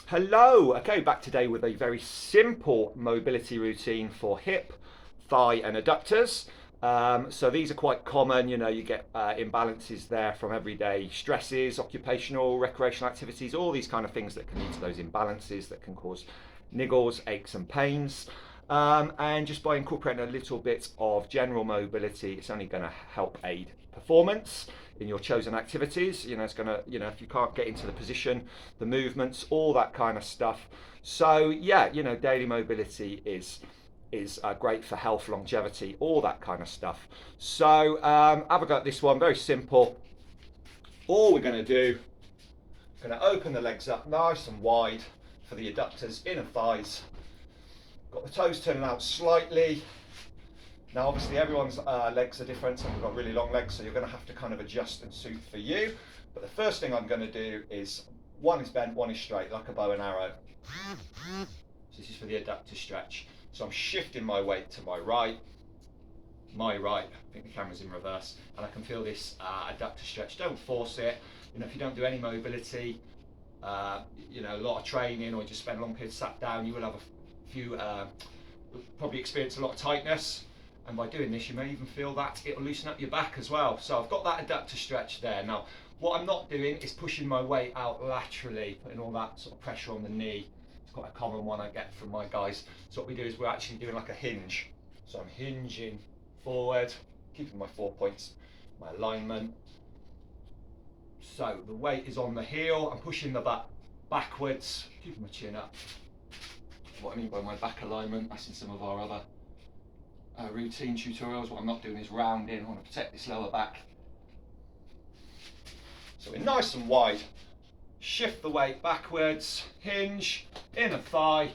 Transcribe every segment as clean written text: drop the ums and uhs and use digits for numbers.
Hello, okay, back today with a very simple mobility routine for hip, thigh and adductors. So these are quite common, you get imbalances there from everyday stresses, occupational, recreational activities, all these kind of things that can lead to those imbalances that can cause niggles, aches and pains. And just by incorporating a little bit of general mobility, it's only going to help aid performance in your chosen activities. It's going to, if you can't get into the position, the movements, all that kind of stuff. So yeah, daily mobility is great for health, longevity, all that kind of stuff. So have a go at this one. Very simple. All we're going to do, going to open the legs up nice and wide for the adductors, inner thighs. Got the toes turning out slightly. Now obviously everyone's legs are different. Some have got really long legs, so you're going to have to kind of adjust and suit for you. But the first thing I'm going to do is, one is bent, one is straight, like a bow and arrow. So this is for the adductor stretch. So I'm shifting my weight to my right, I think the camera's in reverse, and I can feel this adductor stretch. Don't force it. If you don't do any mobility, a lot of training, or just spend long periods sat down, you will have a few, probably experience a lot of tightness. And by doing this, you may even feel that it'll loosen up your back as well. So I've got that adductor stretch there. Now, what I'm not doing is pushing my weight out laterally, putting all that sort of pressure on the knee. It's quite a common one I get from my guys. So what we do is we're actually doing like a hinge. So I'm hinging forward, keeping my 4 points, my alignment. So the weight is on the heel. I'm pushing the back backwards, keeping my chin up. What I mean by my back alignment, that's in some of our other routine tutorials. What I'm not doing is rounding. I want to protect this lower back. So we're nice and wide. Shift the weight backwards, hinge, inner thigh,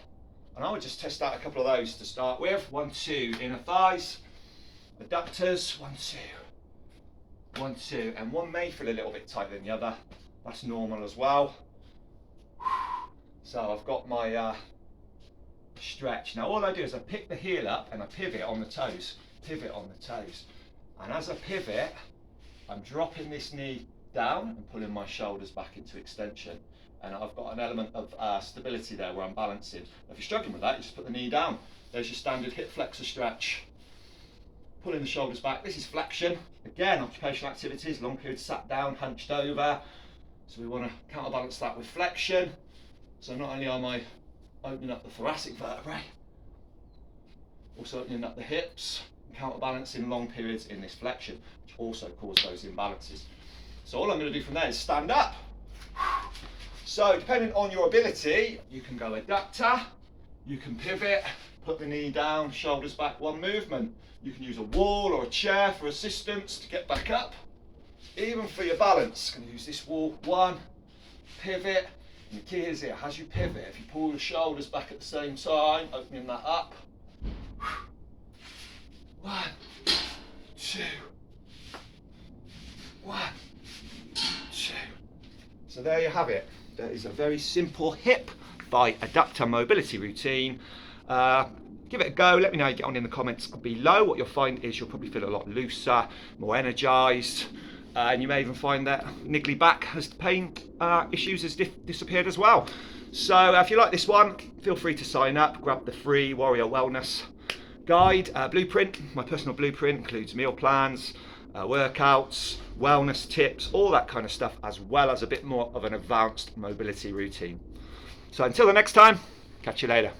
and I would just test out a couple of those to start with. 1, 2, inner thighs, adductors, 1, 2, 1, 2, and one may feel a little bit tighter than the other. That's normal as well. So I've got my stretch. Now all I do is I pick the heel up and I pivot on the toes, and as I pivot, I'm dropping this knee down and pulling my shoulders back into extension, and I've got an element of stability there where I'm balancing. If you're struggling with that, you just put the knee down. There's your standard hip flexor stretch, pulling the shoulders back. This is flexion, again occupational activities, long periods sat down, hunched over, so we want to counterbalance that with flexion. So not only am I opening up the thoracic vertebrae, also opening up the hips, and counterbalancing long periods in this flexion, which also cause those imbalances. So all I'm going to do from there is stand up. So depending on your ability, you can go adductor, you can pivot, put the knee down, shoulders back, one movement. You can use a wall or a chair for assistance to get back up. Even for your balance, going to use this wall, one, pivot. And the key is here, as you pivot, if you pull the shoulders back at the same time, opening that up. 1, 2, 1, 2. So there you have it. That is a very simple hip thigh adductor mobility routine. Give it a go. Let me know how you get on in the comments below. What you'll find is you'll probably feel a lot looser, more energized. And you may even find that niggly back has pain issues has disappeared as well. So if you like this one, feel free to sign up, grab the free Warrior Wellness Guide blueprint. My personal blueprint includes meal plans, workouts, wellness tips, all that kind of stuff, as well as a bit more of an advanced mobility routine. So until the next time, catch you later.